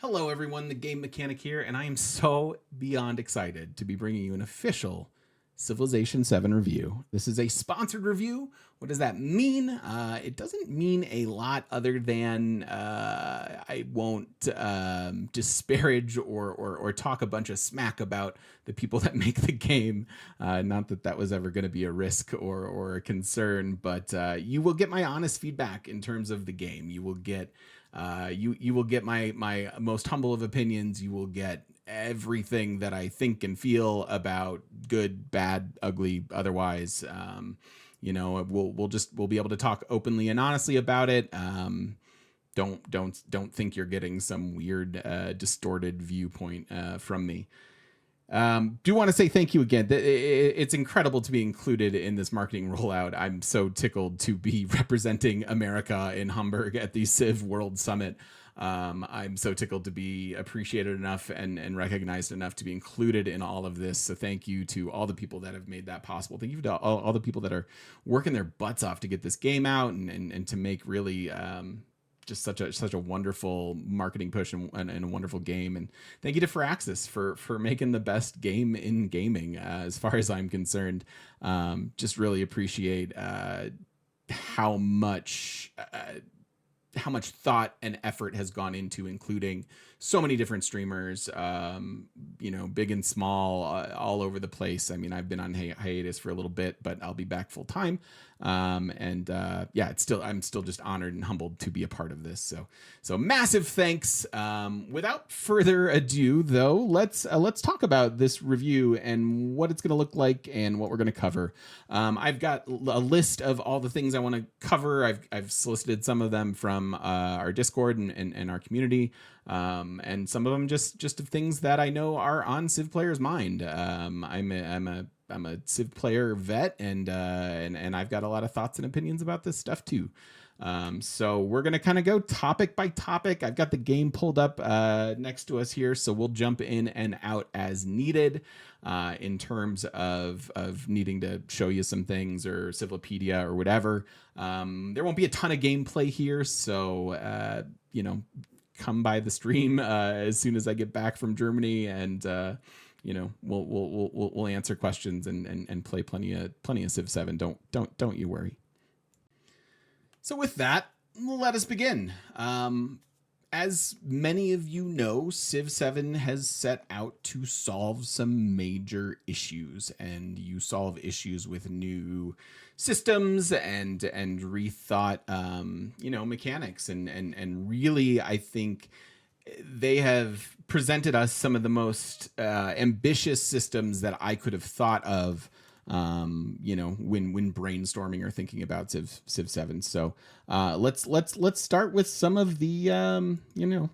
Hello, everyone. The Game Mechanic here, and I am so beyond excited to be bringing you an official Civilization 7 review. This is a sponsored review. What does that mean? It doesn't mean a lot other than I won't disparage or talk a bunch of smack about the people that make the game. Not that that was ever going to be a risk or a concern, but you will get my honest feedback in terms of the game. You will get you will get my most humble of opinions. You will get everything that I think and feel about good, bad, ugly, otherwise. We'll be able to talk openly and honestly about it. Don't think you're getting some weird distorted viewpoint from me. Do want to say thank you again. It's incredible to be included in this marketing rollout. I'm so tickled to be representing America in Hamburg at the Civ World Summit. I'm so tickled to be appreciated enough and recognized enough to be included in all of this. So thank you to all the people that have made that possible. Thank you to all the people that are working their butts off to get this game out and to make really just such a wonderful marketing push and a wonderful game. And thank you to Firaxis for making the best game in gaming, as far as I'm concerned. Just really appreciate how much thought and effort has gone into including so many different streamers, big and small, all over the place. I mean, I've been on hiatus for a little bit, but I'll be back full time. I'm still just honored and humbled to be a part of this. So massive thanks. Without further ado, though, let's talk about this review and what it's going to look like and what we're going to cover. I've got a list of all the things I want to cover. I've solicited some of them from our Discord and our community. And some of them just of things that I know are on Civ players' mind. I'm a Civ player vet, and I've got a lot of thoughts and opinions about this stuff too. So we're gonna kind of go topic by topic. I've got the game pulled up next to us here, so we'll jump in and out as needed. In terms of needing to show you some things or Civilopedia or whatever. There won't be a ton of gameplay here, so come by the stream as soon as I get back from Germany, and we'll answer questions and play plenty of Civ 7. Don't you worry. So with that, let us begin. As many of you know, Civ 7 has set out to solve some major issues, and you solve issues with new systems and rethought, mechanics, and really, I think they have presented us some of the most ambitious systems that I could have thought of. When brainstorming or thinking about Civ 7. So let's start with some of the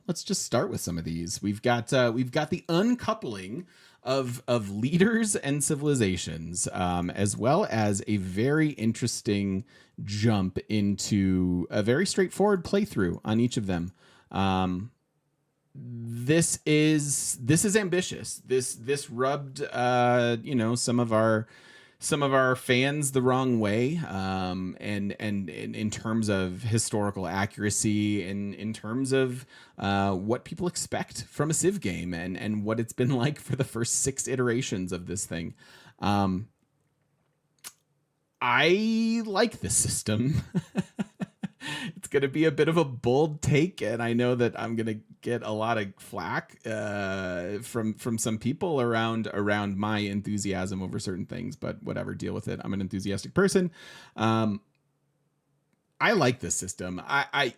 let's just start with some of these. We've got the uncoupling of leaders and civilizations, as well as a very interesting jump into a very straightforward playthrough on each of them. This is ambitious. This rubbed some of our fans the wrong way, and in terms of historical accuracy, and in terms of what people expect from a Civ game, and what it's been like for the first 6 iterations of this thing. I like this system. It's going to be a bit of a bold take, and I know that I'm going to get a lot of flack from some people around my enthusiasm over certain things, but whatever, deal with it. I'm an enthusiastic person. I like this system. I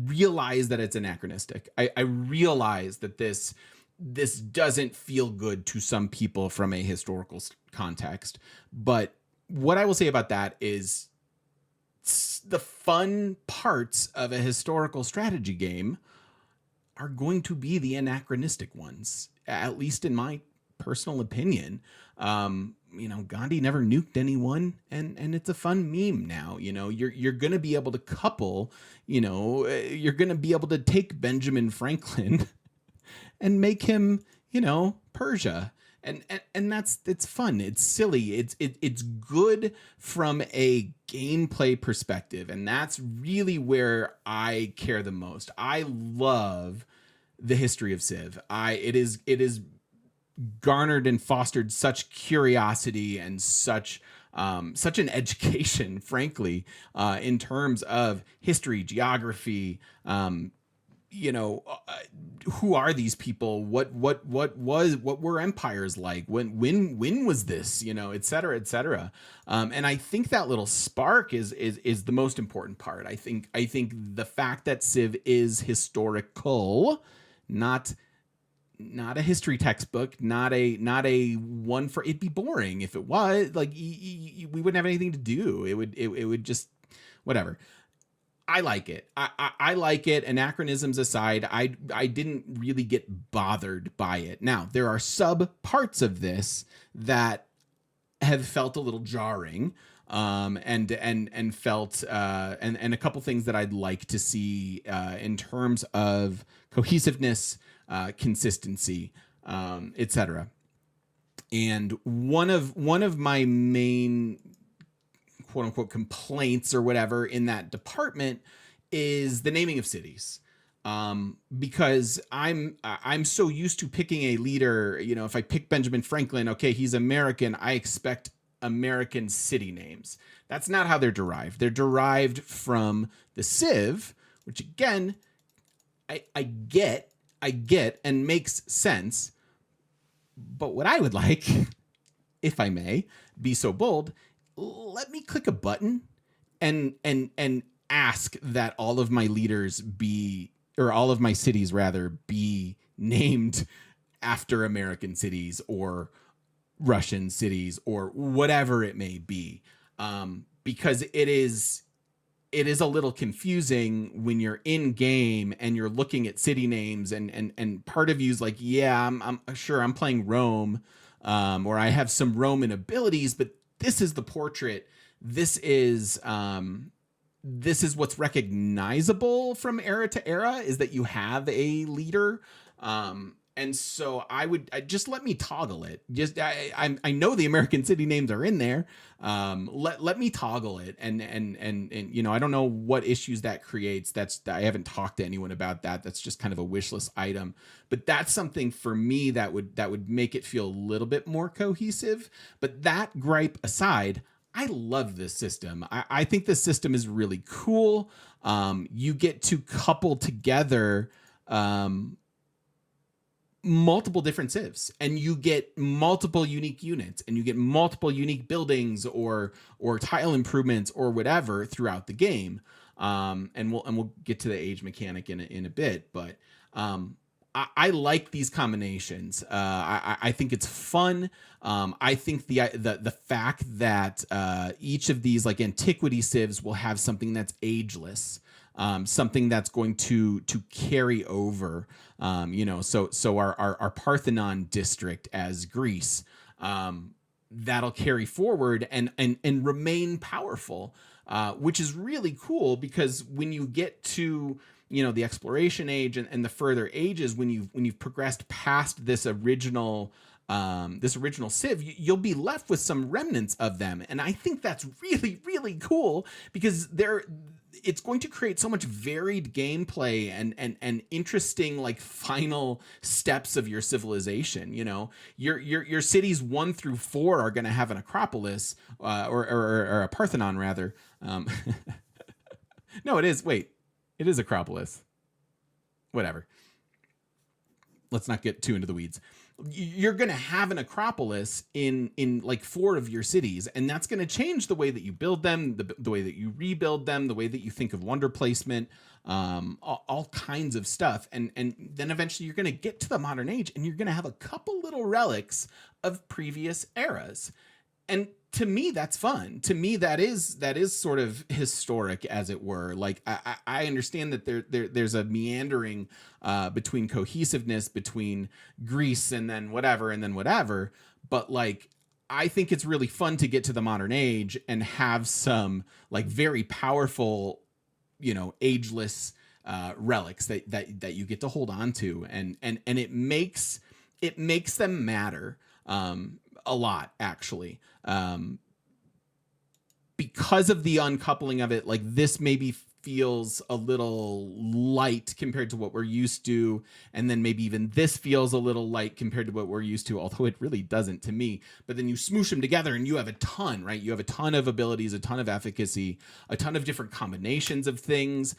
realize that it's anachronistic. I realize that this doesn't feel good to some people from a historical context, but what I will say about that is the fun parts of a historical strategy game are going to be the anachronistic ones, at least in my personal opinion. Gandhi never nuked anyone, and it's a fun meme now. You're going to be able to couple, you're going to be able to take Benjamin Franklin and make him, Persia. And it's fun. It's silly. It's good from a gameplay perspective, and that's really where I care the most. I love the history of Civ. It is garnered and fostered such curiosity and such an education, frankly, in terms of history, geography. Who are these people? What were empires like? When was this? Et cetera, et cetera. And I think that little spark is the most important part. I think the fact that Civ is historical, not a history textbook, not a one for, it'd be boring if it was. Like we wouldn't have anything to do. It would just whatever. I like it. I like it. Anachronisms aside, I didn't really get bothered by it. Now, there are sub parts of this that have felt a little jarring, and felt and a couple things that I'd like to see in terms of cohesiveness, consistency, etc. And one of my main quote unquote complaints or whatever in that department is the naming of cities. Because I'm so used to picking a leader. If I pick Benjamin Franklin, okay, he's American, I expect American city names. That's not how they're derived. They're derived from the Civ, which again, I get and makes sense. But what I would like, if I may be so bold, let me click a button and ask that all of my leaders be, or all of my cities rather, be named after American cities or Russian cities or whatever it may be. Because it is a little confusing when you're in game and you're looking at city names and part of you's like, yeah, I'm sure I'm playing Rome, or I have some Roman abilities, but this is the portrait. This is what's recognizable from era to era, is that you have a leader. And so I just let me toggle it. Just I know the American city names are in there. Let me toggle it, and I don't know what issues that creates. I haven't talked to anyone about that. That's just kind of a wish list item. But that's something for me that would make it feel a little bit more cohesive. But that gripe aside, I love this system. I think this system is really cool. You get to couple together multiple different civs, and you get multiple unique units, and you get multiple unique buildings or tile improvements or whatever throughout the game. And we'll get to the age mechanic in a bit, but I like these combinations. I think it's fun. I think the fact that each of these like antiquity civs will have something that's ageless, something that's going to carry over. So our Parthenon district as Greece, that'll carry forward and remain powerful, which is really cool, because when you get to the exploration age and the further ages, when you've progressed past this original civ, you'll be left with some remnants of them, and I think that's really, really cool, because it's going to create so much varied gameplay and interesting like final steps of your civilization. Your cities 1 through 4 are going to have an Acropolis, or a Parthenon rather. No, it is. Wait, it is Acropolis. Whatever. Let's not get too into the weeds. You're going to have an Acropolis in like 4 of your cities, and that's going to change the way that you build them, the way that you rebuild them, the way that you think of wonder placement, all kinds of stuff. And then eventually you're going to get to the modern age, and you're going to have a couple little relics of previous eras. And to me, that's fun. To me, that is sort of historic, as it were. Like I understand that there's a meandering between cohesiveness between Greece and then whatever. But like, I think it's really fun to get to the modern age and have some like very powerful, ageless relics that you get to hold on to, and it makes them matter a lot, actually. Because of the uncoupling of it, like this maybe feels a little light compared to what we're used to, and then maybe even this feels a little light compared to what we're used to, although it really doesn't to me. But then you smoosh them together and you have a ton, right? You have a ton of abilities, a ton of efficacy, a ton of different combinations of things,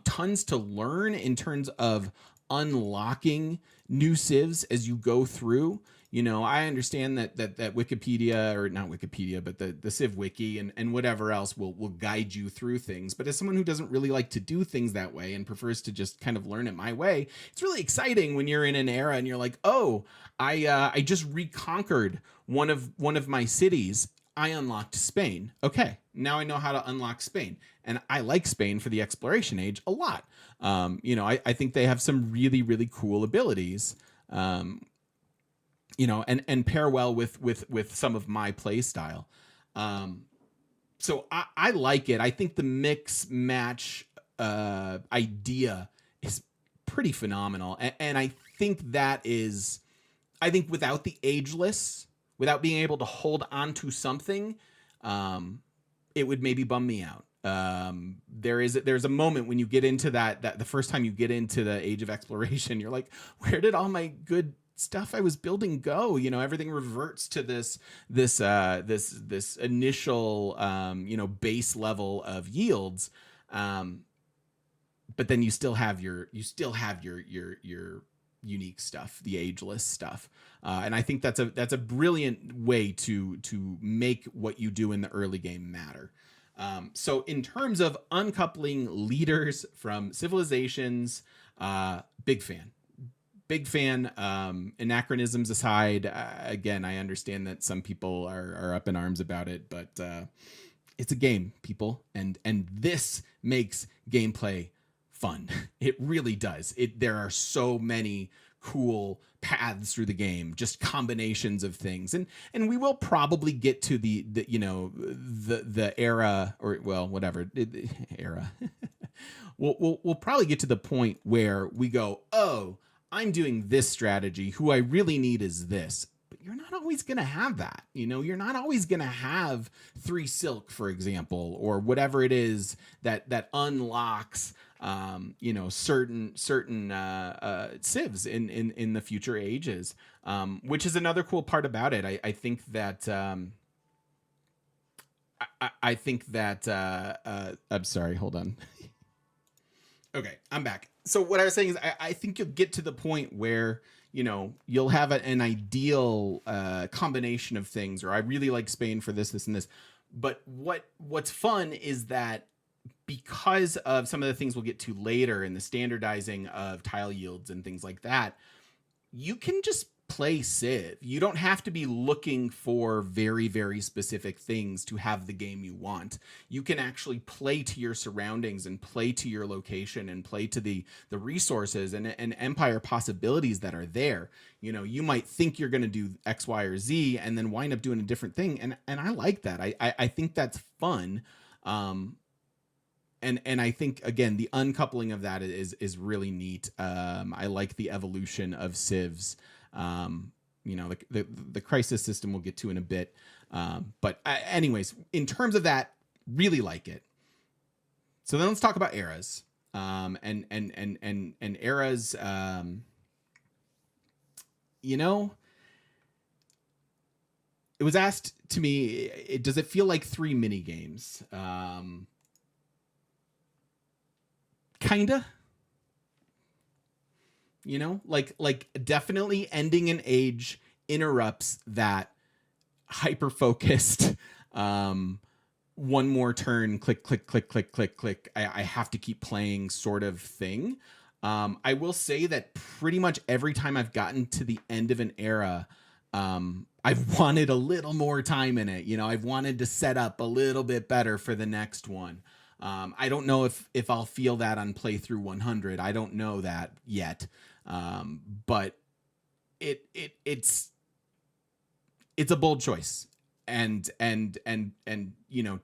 tons to learn in terms of unlocking new civs as you go through. I understand that Wikipedia, or not Wikipedia, but the Civ Wiki and whatever else will guide you through things. But as someone who doesn't really like to do things that way and prefers to just kind of learn it my way, it's really exciting when you're in an era and you're like, oh, I just reconquered one of my cities. I unlocked Spain. Okay, now I know how to unlock Spain. And I like Spain for the exploration age a lot. I think they have some really, really cool abilities. And pair well with some of my play style. So I like it. I think the mix match idea is pretty phenomenal. And I think without the ageless, without being able to hold on to something, it would maybe bum me out. There's a moment when you get into that the first time you get into the age of exploration, you're like, where did all my good stuff I was building go? Everything reverts to this initial base level of yields, but then you still have your unique stuff, the ageless stuff, and I think that's a brilliant way to make what you do in the early game matter. So in terms of uncoupling leaders from civilizations, big fan. Anachronisms aside, again, I understand that some people are up in arms about it, but it's a game, people, and this makes gameplay fun. It really does. There are so many cool paths through the game, just combinations of things, and we will probably get to the era, or well, whatever era. We'll probably get to the point where we go, oh, I'm doing this strategy. Who I really need is this. But you're not always going to have that. You're not always going to have 3 silk, for example, or whatever it is that unlocks, certain civs in the future ages, which is another cool part about it. I think that I'm sorry, hold on. Okay, I'm back. So what I was saying is I think you'll get to the point where, you'll have an ideal combination of things, or I really like Spain for this, and this. But what's fun is that because of some of the things we'll get to later in the standardizing of tile yields and things like that, you can just play Civ. You don't have to be looking for very, very specific things to have the game you want. You can actually play to your surroundings and play to your location and play to the resources and empire possibilities that are there. You might think you're going to do X, Y, or Z and then wind up doing a different thing. And I like that. I think that's fun. And I think, again, the uncoupling of that is really neat. I like the evolution of civs. The crisis system we'll get to in a bit. But anyways, in terms of that, really like it. So then let's talk about eras. And eras, it was asked to me, does it feel like 3 mini games? Kinda. Like definitely ending an age interrupts that hyper focused one more turn, click, click, click, click, click, click, I have to keep playing sort of thing. I will say that pretty much every time I've gotten to the end of an era, I've wanted a little more time in it. I've wanted to set up a little bit better for the next one. I don't know if I'll feel that on playthrough 100. I don't know that yet. But it's a bold choice, and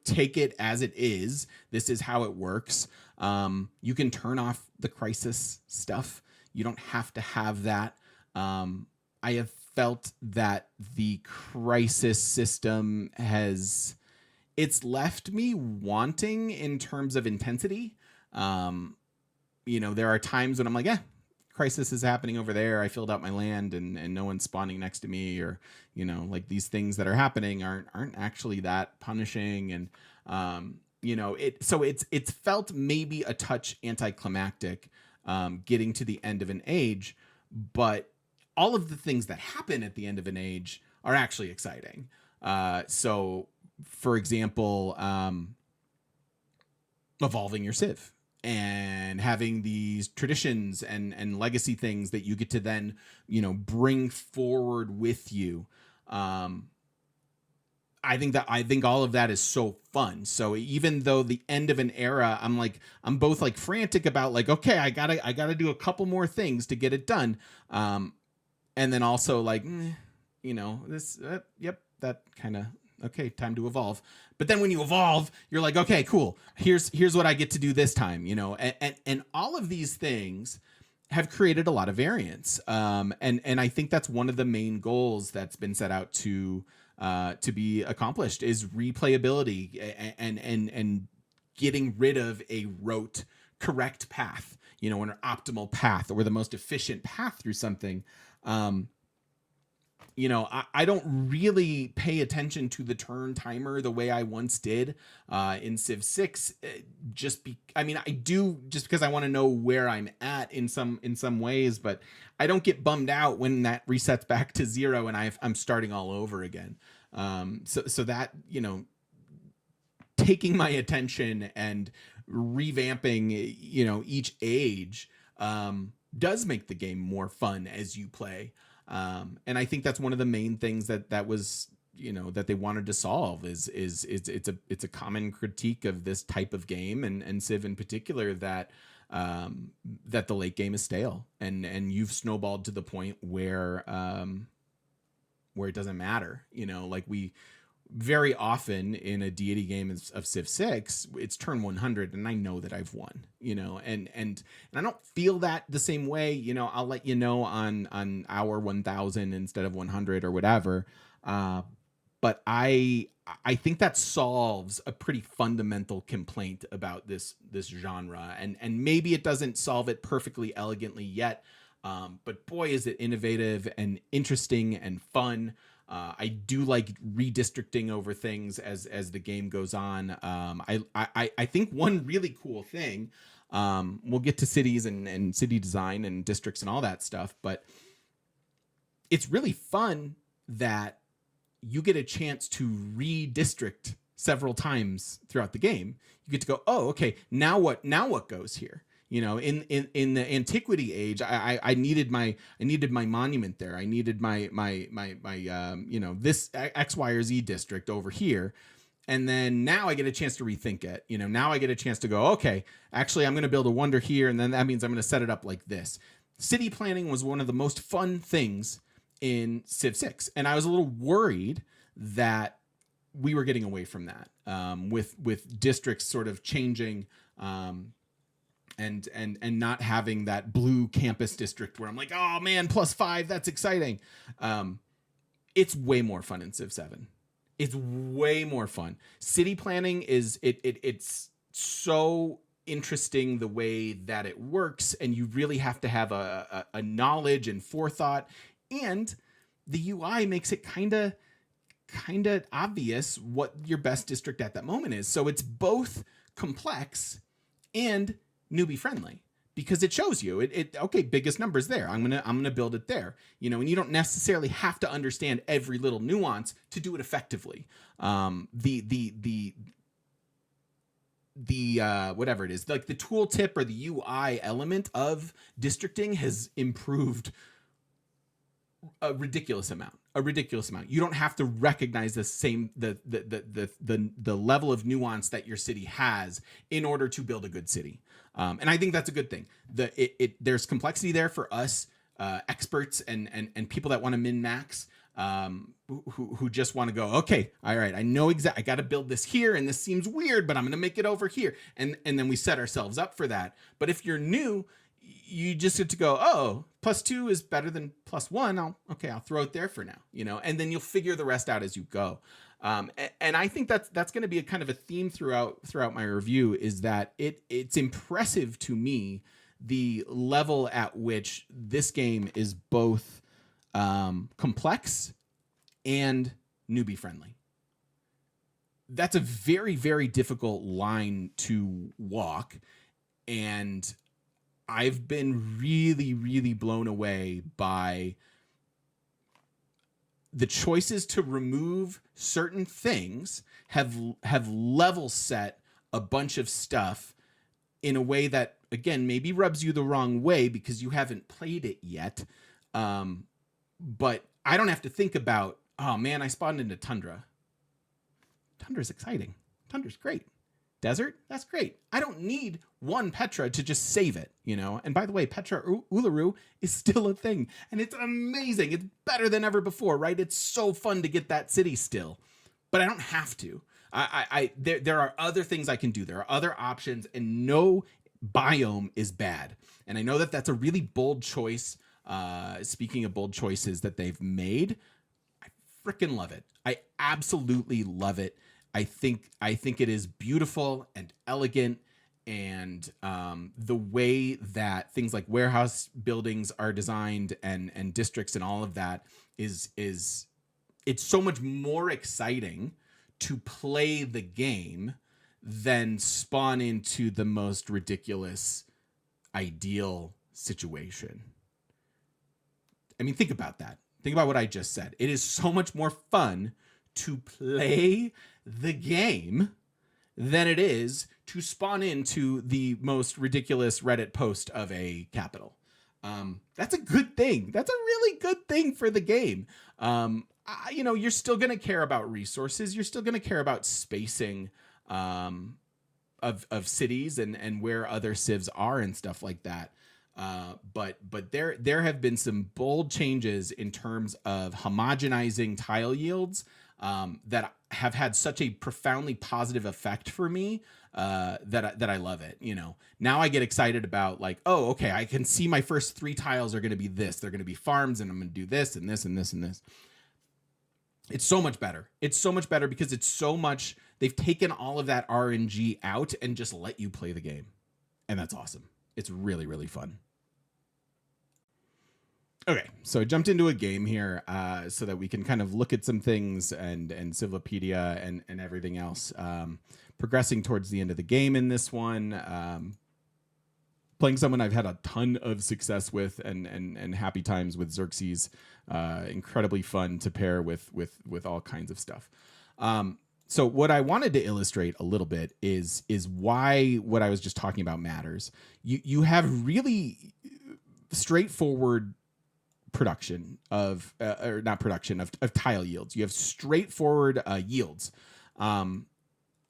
take it as it is. This is how it works. You can turn off the crisis stuff. You don't have to have that. I have felt that the crisis system it's left me wanting in terms of intensity. There are times when I'm like, crisis is happening over there. I filled out my land and no one's spawning next to me, or, like these things that are happening aren't actually that punishing. And, it's felt maybe a touch anticlimactic, getting to the end of an age, but all of the things that happen at the end of an age are actually exciting. So for example, evolving your civ and having these traditions and legacy things that you get to then, bring forward with you. I think all of that is so fun. So even though the end of an era, I'm both like frantic about like, okay, I gotta do a couple more things to get it done. And then also like, yep, that kind of, okay, time to evolve. But then when you evolve, you're like, okay, cool. Here's what I get to do this time, and all of these things have created a lot of variance. And I think that's one of the main goals that's been set out to be accomplished is replayability and getting rid of a rote correct path, an optimal path or the most efficient path through something. I don't really pay attention to the turn timer the way I once did in Civ 6. I do just because I want to know where I'm at in some ways, but I don't get bummed out when that resets back to 0 and I'm starting all over again. So that, taking my attention and revamping, each age does make the game more fun as you play. And I think that's one of the main things that was, that they wanted to solve is it's a common critique of this type of game and Civ in particular that the late game is stale and you've snowballed to the point where it doesn't matter, like we very often in a deity game of Civ 6, it's turn 100 and I know that I've won, and I don't feel that the same way, I'll let you know on hour 1000 instead of 100 or whatever. But I think that solves a pretty fundamental complaint about this genre, and maybe it doesn't solve it perfectly elegantly yet. But boy, is it innovative and interesting and fun. I do like redistricting over things as the game goes on. I think one really cool thing, we'll get to cities and city design and districts and all that stuff, but it's really fun that you get a chance to redistrict several times throughout the game. You get to go, oh, okay, now what goes here? In the antiquity age, I needed my monument there. I needed my this X, Y, or Z district over here. And then now I get a chance to rethink it. Now I get a chance to go, okay, actually I'm going to build a wonder here. And then that means I'm going to set it up like this. City planning was one of the most fun things in Civ 6. And I was a little worried that we were getting away from that, with districts sort of changing, and not having that blue campus district where I'm like, oh man, +5, that's exciting. It's way more fun in Civ 7. It's way more fun. City planning it's so interesting the way that it works, and you really have to have a knowledge and forethought, and the UI makes it kind of obvious what your best district at that moment is. So it's both complex and newbie friendly because it shows you okay, biggest numbers there. I'm gonna build it there, and you don't necessarily have to understand every little nuance to do it effectively. The whatever it is, like the tooltip or the UI element of districting has improved a ridiculous amount. You don't have to recognize the level of nuance that your city has in order to build a good city. And I think that's a good thing. There's complexity there for us, experts and people that want to min max, who just want to go, okay, all right, I know I got to build this here, and this seems weird, but I'm going to make it over here, and then we set ourselves up for that. But if you're new, you just get to go, oh, +2 is better than +1. I'll throw it there for now, and then you'll figure the rest out as you go. And I think that's going to be a kind of a theme throughout my review, is that it's impressive to me the level at which this game is both complex and newbie friendly. That's a very, very difficult line to walk. And I've been really, really blown away by the choices to remove certain things have level set a bunch of stuff in a way that, again, maybe rubs you the wrong way because you haven't played it yet. But I don't have to think about, oh man, I spawned into Tundra. Tundra's exciting. Tundra's great. Desert, that's great. I don't need one Petra to just save it, you know? And by the way, Petra Uluru is still a thing, and it's amazing. It's better than ever before, right? It's so fun to get that city still, but I don't have to. There are other things I can do. There are other options, and no biome is bad. And I know that that's a really bold choice. Speaking of bold choices that they've made, I freaking love it. I absolutely love it. I think it is beautiful and elegant, and the way that things like warehouse buildings are designed and districts and all of that is it's so much more exciting to play the game than spawn into the most ridiculous ideal situation. I mean, think about that. Think about what I just said. It is so much more fun to play the game than it is to spawn into the most ridiculous Reddit post of a capital. That's a good thing. That's a really good thing for the game. You're still going to care about resources. You're still going to care about spacing of cities and where other civs are and stuff like that. But there have been some bold changes in terms of homogenizing tile yields that have had such a profoundly positive effect for me that I love it. You know, now I get excited about like, oh, okay, I can see my first 3 tiles are going to be this. They're going to be farms, and I'm going to do this and this and this and this. It's so much better. It's so much better because it's so much. They've taken all of that RNG out and just let you play the game, and that's awesome. It's really, really fun. Okay, so I jumped into a game here so that we can kind of look at some things and Civilopedia and everything else. Progressing towards the end of the game in this one, playing someone I've had a ton of success with and happy times with, Xerxes. Incredibly fun to pair with all kinds of stuff. So what I wanted to illustrate a little bit is why what I was just talking about matters. You have really straightforward production of or not production of tile yields. You have straightforward yields.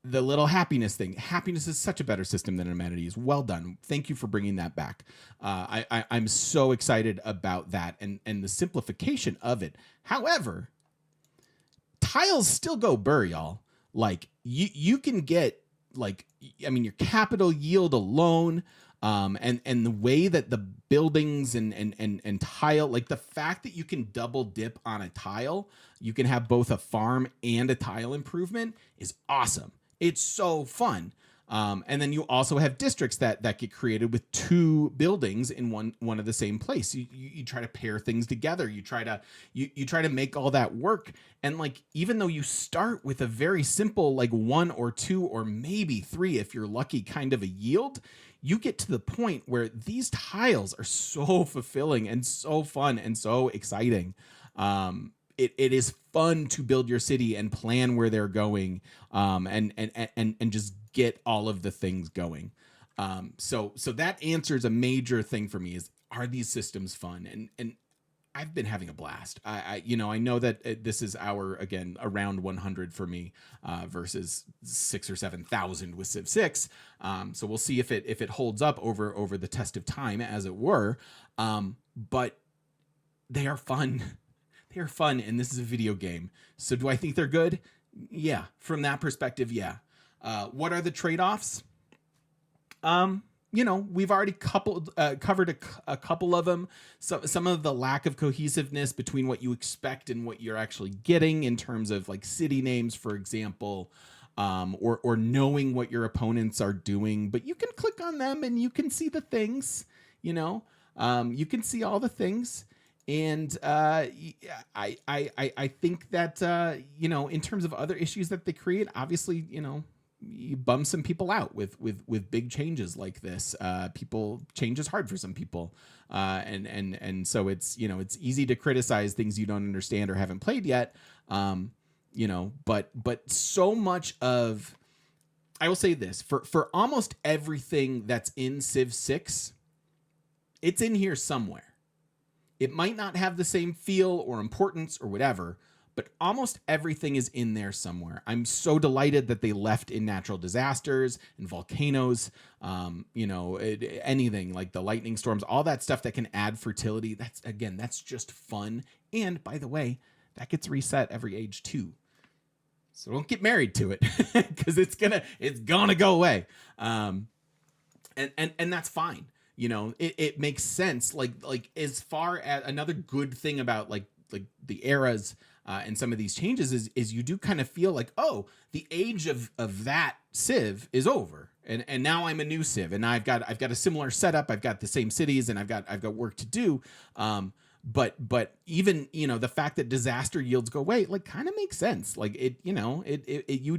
The little happiness thing. Happiness is such a better system than amenities. Well done. Thank you for bringing that back. I'm so excited about that and the simplification of it. However, tiles still go burr, y'all. Like you can get like, I mean, your capital yield alone, and the way that the buildings and tile, like the fact that you can double dip on a tile, you can have both a farm and a tile improvement, is awesome. It's so fun. And then you also have districts that get created with 2 buildings in one of the same place. You try to pair things together. You try to make all that work. And like, even though you start with a very simple, like 1 or 2 or maybe 3, if you're lucky, kind of a yield, you get to the point where these tiles are so fulfilling and so fun and so exciting. It is fun to build your city and plan where they're going, and just get all of the things going. So that answers a major thing for me: is, are these systems fun? And I've been having a blast. I know that this is again around 100 for me, versus 6,000 or 7,000 with Civ 6. So we'll see if it holds up over the test of time, as it were. But they are fun. They are fun, and this is a video game. So do I think they're good? Yeah. From that perspective, yeah. What are the trade-offs? we've already covered a couple of them. So some of the lack of cohesiveness between what you expect and what you're actually getting in terms of like city names, for example, or knowing what your opponents are doing. But you can click on them and you can see the things. You can see all the things. And I think that in terms of other issues that they create, obviously, you bum some people out with big changes like this. Change is hard for some people, and so it's easy to criticize things you don't understand or haven't played yet. But so much of, I will say this, for almost everything that's in Civ 6, it's in here somewhere. It might not have the same feel or importance or whatever, but almost everything is in there somewhere. I'm so delighted that they left in natural disasters and volcanoes, anything like the lightning storms, all that stuff that can add fertility. That's just fun. And by the way, that gets reset every age 2. So don't get married to it because it's gonna go away. And that's fine. It makes sense. Like as far as another good thing about like the eras and some of these changes is you do kind of feel like, oh, the age of that Civ is over, and now I'm a new Civ, and I've got a similar setup. I've got the same cities, and I've got work to do. But even the fact that disaster yields go away, like, kind of makes sense. Like you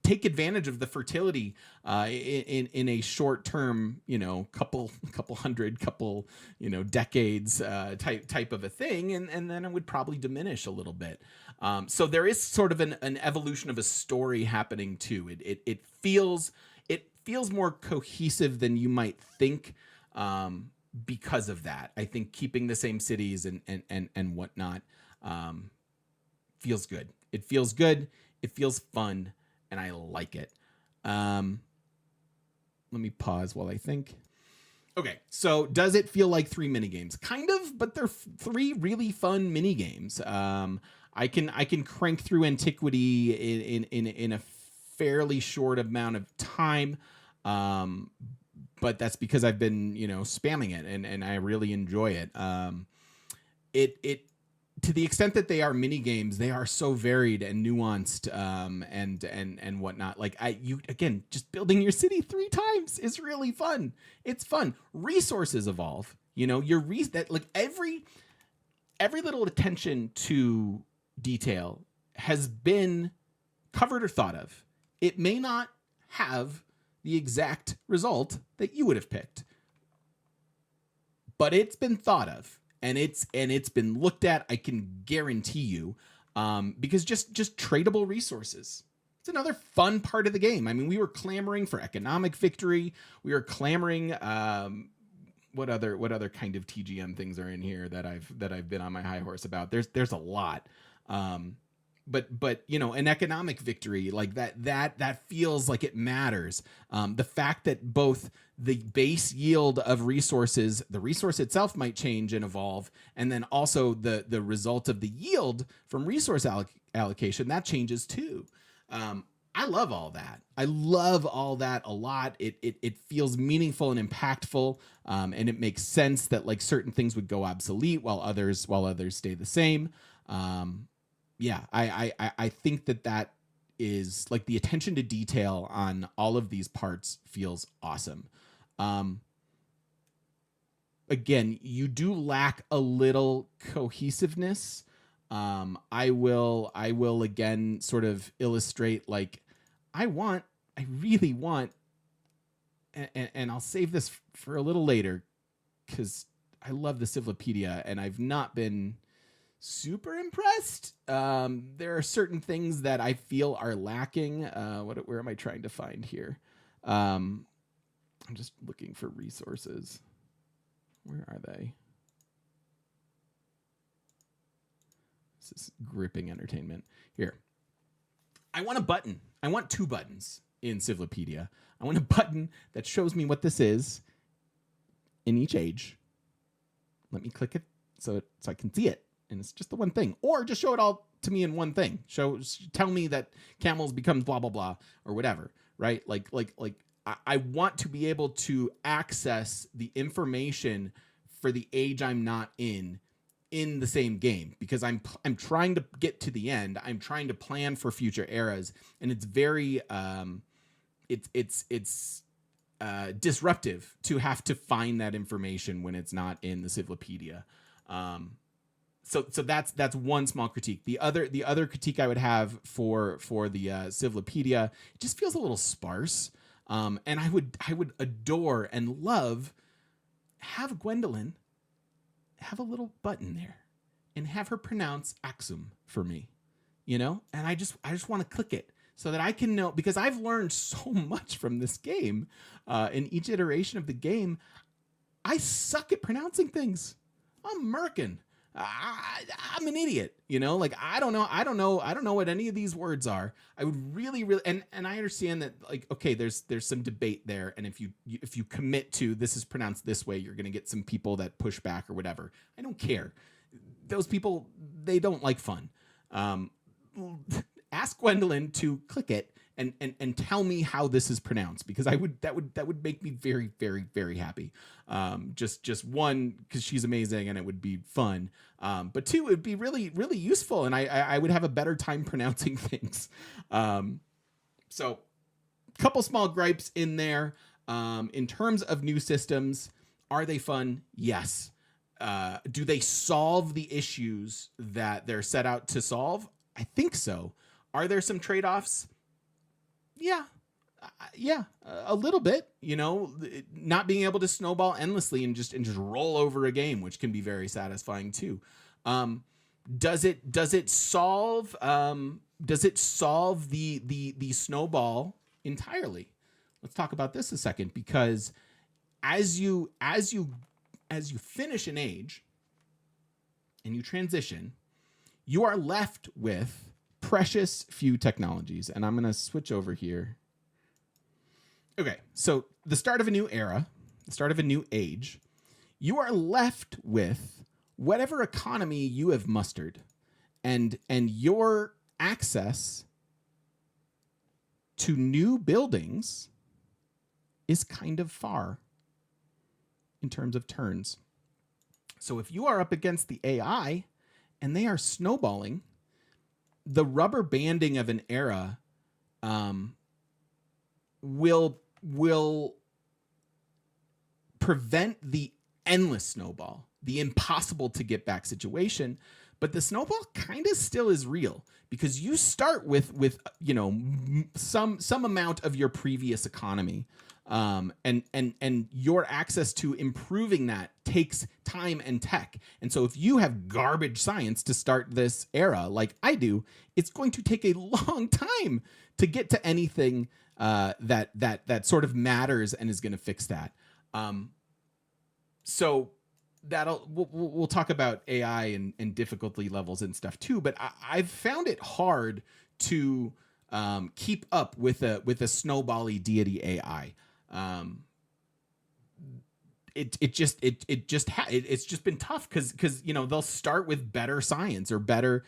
take advantage of the fertility in a short term, couple decades type of a thing, and then it would probably diminish a little bit. So there is sort of an evolution of a story happening too. It feels more cohesive than you might think. Because of that, I think keeping the same cities and whatnot feels good. It feels good. It feels fun. And I like it. Let me pause while I think. Okay, so does it feel like 3 minigames? Kind of, but they're 3 really fun minigames. I can crank through Antiquity in a fairly short amount of time. But that's because I've been, spamming it and I really enjoy it. It to the extent that they are mini games, they are so varied and nuanced, and whatnot. Like just building your city 3 times is really fun. It's fun. Resources evolve. Every little attention to detail has been covered or thought of. It may not have the exact result that you would have picked, but it's been thought of. And it's been looked at, I can guarantee you, because just tradable resources. It's another fun part of the game. I mean, we were clamoring for economic victory. We were clamoring. What other kind of TGM things are in here that I've been on my high horse about? There's a lot. But an economic victory like that feels like it matters. The fact that both the base yield of resources, the resource itself might change and evolve, and then also the result of the yield from resource allocation, that changes too. I love all that. I love all that a lot. It feels meaningful and impactful, and it makes sense that like certain things would go obsolete while others stay the same. Yeah, I think that is like the attention to detail on all of these parts feels awesome. Again, you do lack a little cohesiveness. I will again sort of illustrate like I really want, and I'll save this for a little later because I love the Civlopedia and I've not been super impressed. There are certain things that I feel are lacking. Where am I trying to find here? I'm just looking for resources. Where are they? This is gripping entertainment. Here. I want a button. I want 2 buttons in Civlopedia. I want a button that shows me what this is in each age. Let me click it so I can see it. And it's just the one thing. Or just show it all to me in one thing. Tell me that camels becomes blah, blah, blah, or whatever, right? Like I want to be able to access the information for the age I'm not in the same game, because I'm trying to get to the end. I'm trying to plan for future eras, and it's very it's disruptive to have to find that information when it's not in the Civlopedia. So that's one small critique. The other critique I would have for the Civlopedia, it just feels a little sparse. And I would adore and love have Gwendolyn have a little button there and have her pronounce Axum for me, and I just want to click it so that I can know, because I've learned so much from this game. In each iteration of the game, I suck at pronouncing things. I'm American. I'm an idiot, like I don't know what any of these words are. I would really, and I understand that, like, okay, there's some debate there, and if you commit to this is pronounced this way, you're going to get some people that push back or whatever. I don't care. Those people, they don't like fun. Ask Gwendolyn to click it and tell me how this is pronounced, because that would make me very, very, very happy. Just one, because she's amazing and it would be fun. But two, it would be really, really useful, and I would have a better time pronouncing things. So a couple small gripes in there. In terms of new systems, are they fun? Yes. Do they solve the issues that they're set out to solve? I think so. Are there some trade-offs? Yeah, a little bit. Not being able to snowball endlessly and just roll over a game, which can be very satisfying too. Does it solve the snowball entirely? Let's talk about this a second, because as you finish an age and you transition, you are left with precious few technologies. And I'm going to switch over here. Okay, so the start of a new era, the start of a new age, you are left with whatever economy you have mustered, and your access to new buildings is kind of far in terms of turns. So if you are up against the AI and they are snowballing, the rubber banding of an era will prevent the endless snowball, the impossible to get back situation. But the snowball kind of still is real, because you start with some amount of your previous economy. And your access to improving that takes time and tech. And so if you have garbage science to start this era like I do, it's going to take a long time to get to anything that sort of matters and is going to fix that. So we'll talk about AI and difficulty levels and stuff too. But I've found it hard to keep up with a snowbally deity AI. It's just been tough because they'll start with better science or better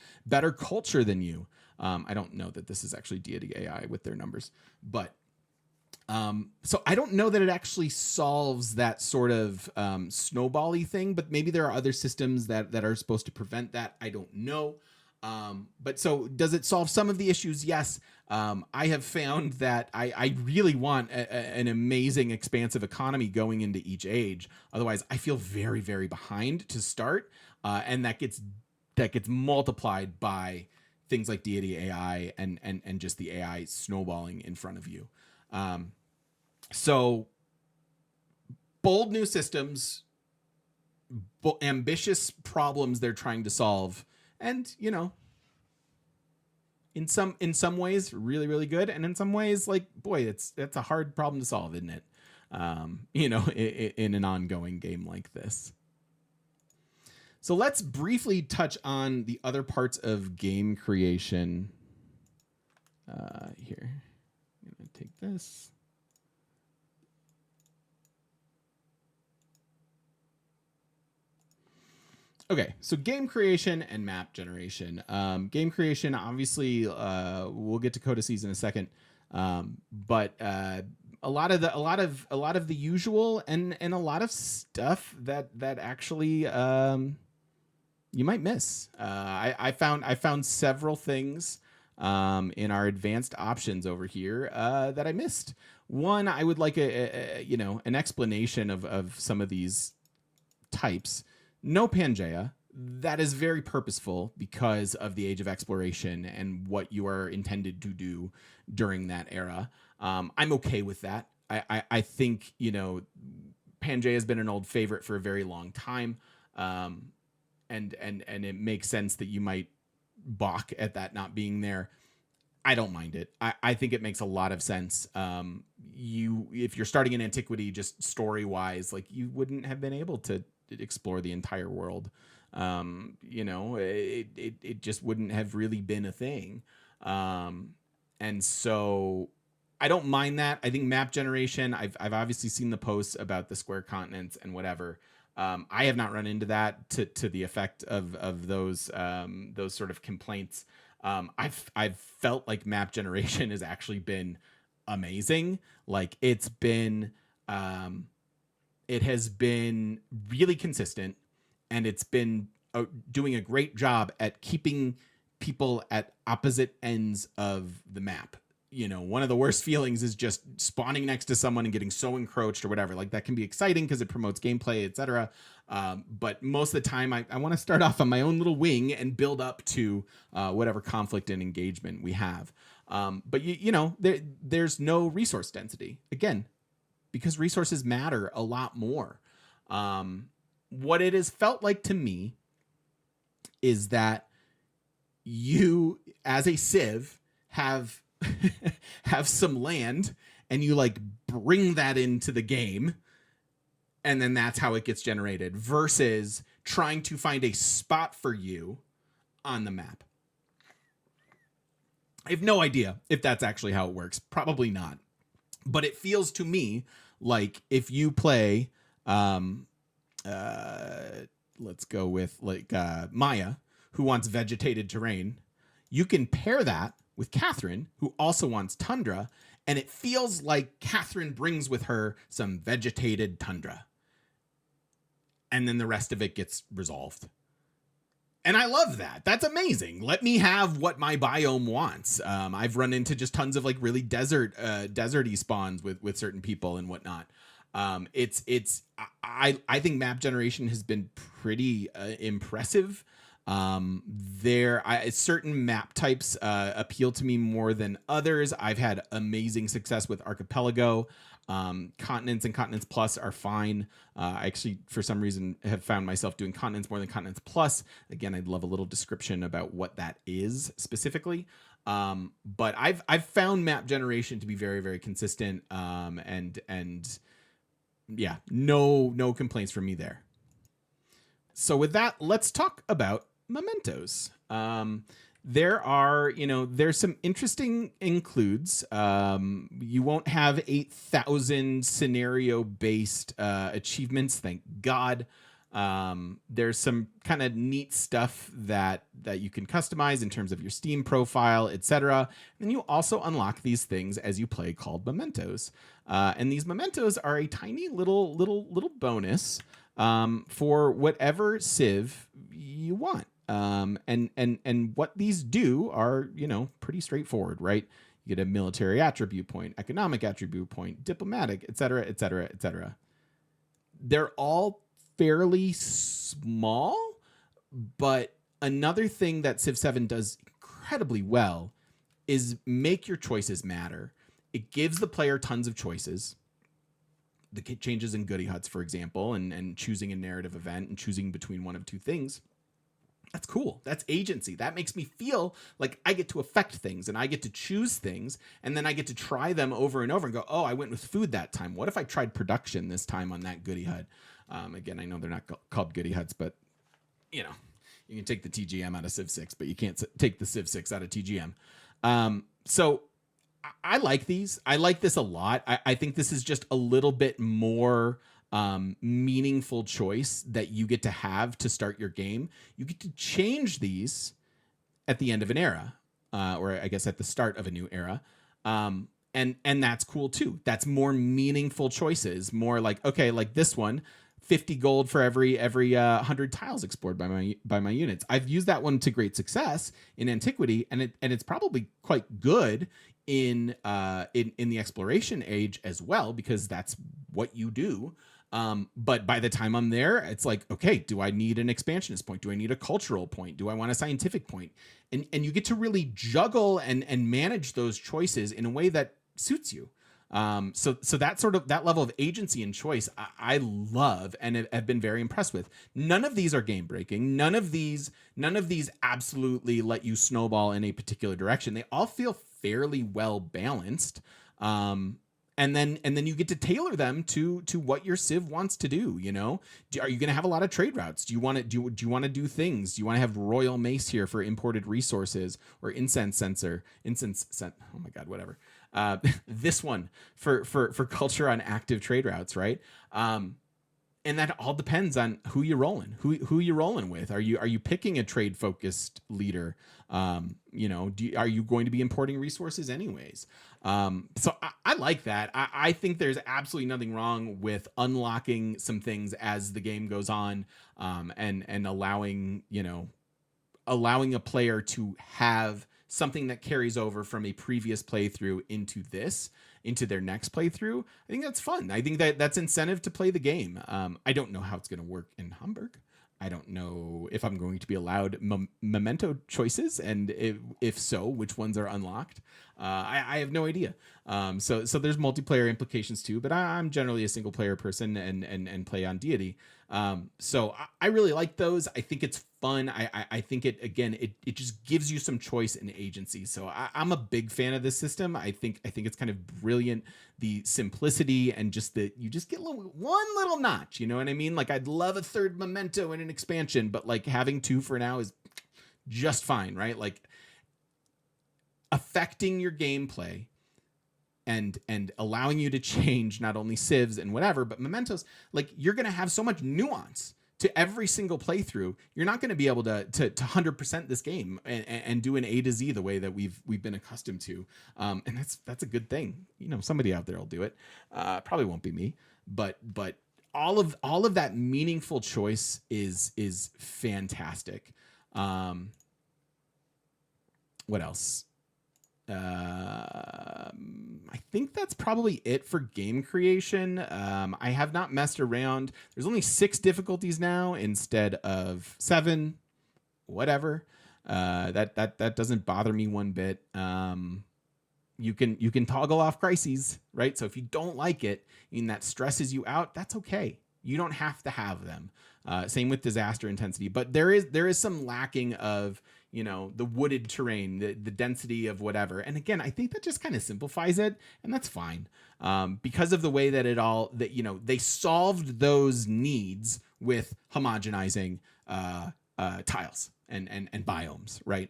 culture than you. I don't know that this is actually deity AI with their numbers, but so I don't know that it actually solves that sort of snowbally thing, but maybe there are other systems that are supposed to prevent that. I don't know. But so does it solve some of the issues? Yes. I have found that I really want an amazing expansive economy going into each age. Otherwise I feel very, very behind to start. And that gets multiplied by things like deity AI and just the AI snowballing in front of you. So bold new systems, ambitious problems they're trying to solve. And, in some ways, really, really good. And in some ways, like, boy, it's a hard problem to solve, isn't it? In an ongoing game like this. So let's briefly touch on the other parts of game creation. Here, I'm going to take this. Okay, so game creation and map generation. Game creation, obviously, we'll get to Codices in a second. But a lot of the usual, and a lot of stuff that actually you might miss. I found several things in our advanced options over here that I missed. One, I would like an explanation of some of these types. No Pangea. That is very purposeful because of the Age of Exploration and what you are intended to do during that era. I'm okay with that. I think, Pangea has been an old favorite for a very long time. And it makes sense that you might balk at that not being there. I don't mind it. I think it makes a lot of sense. If you're starting in antiquity, just story wise, like you wouldn't have been able to explore the entire world. It just wouldn't have really been a thing. And so I don't mind that. I think map generation, I've obviously seen the posts about the square continents and whatever. I have not run into that to the effect of those sort of complaints. I've felt like map generation has actually been amazing. Like it has been really consistent, and it's been doing a great job at keeping people at opposite ends of the map. One of the worst feelings is just spawning next to someone and getting so encroached or whatever. Like that can be exciting because it promotes gameplay, etc. But most of the time, I want to start off on my own little wing and build up to whatever conflict and engagement we have. But there's no resource density again, because resources matter a lot more. What it has felt like to me is that you, as a civ, have have some land, and you like bring that into the game, and then that's how it gets generated, versus trying to find a spot for you on the map. I have no idea if that's actually how it works. Probably not. But it feels to me like if you play let's go with Maya, who wants vegetated terrain, you can pair that with Catherine, who also wants tundra, and it feels like Catherine brings with her some vegetated tundra. And then the rest of it gets resolved. And I love that. That's amazing. Let me have what my biome wants. I've run into just tons of like really deserty spawns with certain people and whatnot. I think map generation has been pretty impressive. Certain map types appeal to me more than others. I've had amazing success with Archipelago. Continents and Continents Plus are fine. I actually, for some reason, have found myself doing Continents more than Continents Plus. Again, I'd love a little description about what that is specifically. But I've found map generation to be very, very consistent. And yeah, no complaints from me there. So with that, let's talk about mementos. There's some interesting includes. You won't have 8,000 scenario based achievements, thank God. There's some kind of neat stuff that you can customize in terms of your Steam profile, etc. And you also unlock these things as you play called mementos. And these mementos are a tiny little bonus for whatever civ you want. And what these do are, pretty straightforward, right? You get a military attribute point, economic attribute point, diplomatic, etc., etc., etc. They're all fairly small, but another thing that Civ 7 does incredibly well is make your choices matter. It gives the player tons of choices. The changes in goody huts, for example, and choosing a narrative event and choosing between one of two things. That's cool. That's agency. That makes me feel like I get to affect things and I get to choose things, and then I get to try them over and over and go, oh, I went with food that time. What if I tried production this time on that goody hut? Again, I know they're not called goody huts, but you can take the TGM out of Civ 6, but you can't take the Civ 6 out of TGM. So I like these. I like this a lot. I think this is just a little bit more meaningful choice that you get to have to start your game. You get to change these at the end of an era, or I guess at the start of a new era. and that's cool too. That's more meaningful choices, more like, okay, like this one, 50 gold for every 100 tiles explored by my units. I've used that one to great success in Antiquity, and it's probably quite good in the exploration age as well, because that's what you do. But by the time I'm there, it's like, okay, do I need an expansionist point? Do I need a cultural point? Do I want a scientific point? And you get to really juggle and manage those choices in a way that suits you. So that sort of, that level of agency and choice, I love and have been very impressed with. None of these are game breaking. None of these absolutely let you snowball in a particular direction. They all feel fairly well balanced. And then you get to tailor them to what your Civ wants to do. You know, are you going to have a lot of trade routes? Do you want to do things? Do you want to have Royal Mace here for imported resources, or incense sensor? Oh my God, whatever. This one for culture on active trade routes, right? And that all depends on who you're rolling, who you're rolling with. Are you picking a trade focused leader? You know, are you going to be importing resources anyways? So I like that. I think there's absolutely nothing wrong with unlocking some things as the game goes on, and allowing a player to have something that carries over from a previous playthrough into their next playthrough. I think that's fun. I think that's incentive to play the game. I don't know how it's going to work in Hamburg. I don't know if I'm going to be allowed memento choices, and if so, which ones are unlocked. I have no idea. So there's multiplayer implications too, but I'm generally a single player person and play on Deity. So I really like those. I think it's fun. I think it just gives you some choice and agency. So I'm a big fan of this system. I think it's kind of brilliant. The simplicity and just that you just get one little notch, you know what I mean? Like, I'd love a third memento in an expansion, but like having two for now is just fine, right? Like, affecting your gameplay and allowing you to change not only civs and whatever, but mementos. Like, you're going to have so much nuance to every single playthrough. You're not going to be able to 100% this game and do an A to Z the way that we've been accustomed to. And that's a good thing. You know, somebody out there will do it. Probably won't be me, but all of that meaningful choice is fantastic. What else? I think that's probably it for game creation. I have not messed around. There's only 6 difficulties now instead of 7. Whatever. That doesn't bother me one bit. You can toggle off crises, right? So if you don't like it and that stresses you out, that's okay. You don't have to have them. Same with disaster intensity, but there is some lacking of, you know, the wooded terrain, the density of whatever. And again, I think that just kind of simplifies it, and that's fine. Because of the way that they solved those needs with homogenizing tiles and biomes, right?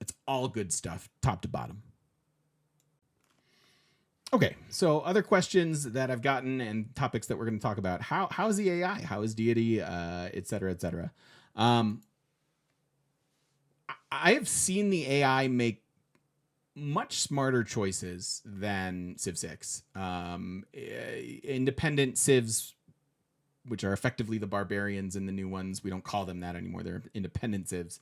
It's all good stuff, top to bottom. Okay, so other questions that I've gotten and topics that we're going to talk about. How is the AI? How is Deity? Et cetera, et cetera. I have seen the AI make much smarter choices than Civ 6. Independent civs, which are effectively the barbarians in the new ones, we don't call them that anymore. They're independent civs.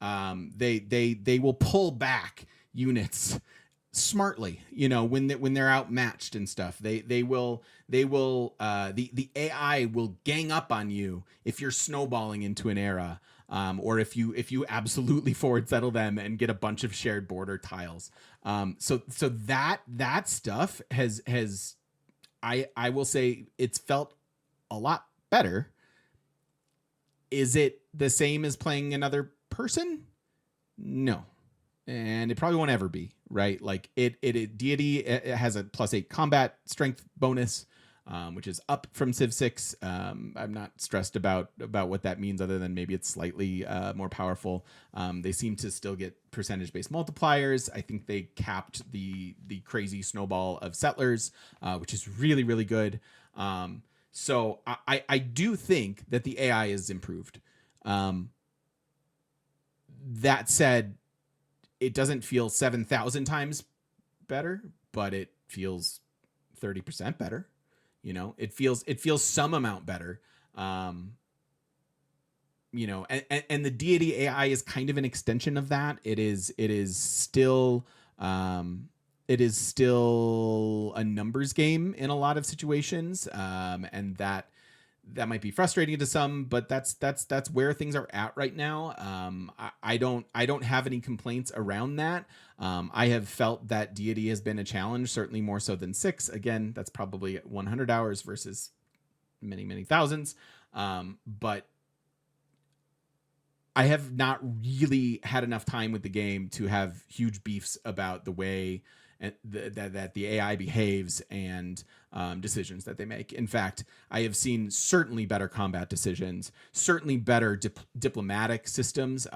They will pull back units smartly, you know, when they're outmatched and stuff. The AI will gang up on you if you're snowballing into an era. Or if you absolutely forward settle them and get a bunch of shared border tiles. So that stuff has I will say it's felt a lot better. Is it the same as playing another person? No. And it probably won't ever be, right? Like Deity has a +8 combat strength bonus, which is up from Civ 6. I'm not stressed about what that means, other than maybe it's slightly more powerful. They seem to still get percentage-based multipliers. I think they capped the crazy snowball of settlers, which is really, really good. So I do think that the AI is improved. That said, it doesn't feel 7,000 times better, but it feels 30% better. You know, it feels some amount better. You know, and the deity AI is kind of an extension of that. It is still it is still a numbers game in a lot of situations, and that might be frustrating to some, but that's where things are at right now. I don't have any complaints around that. I have felt that deity has been a challenge, certainly more so than 6. Again, that's probably 100 hours versus many thousands. But I have not really had enough time with the game to have huge beefs about the way that the AI behaves and decisions that they make. In fact, I have seen certainly better combat decisions, certainly better diplomatic systems.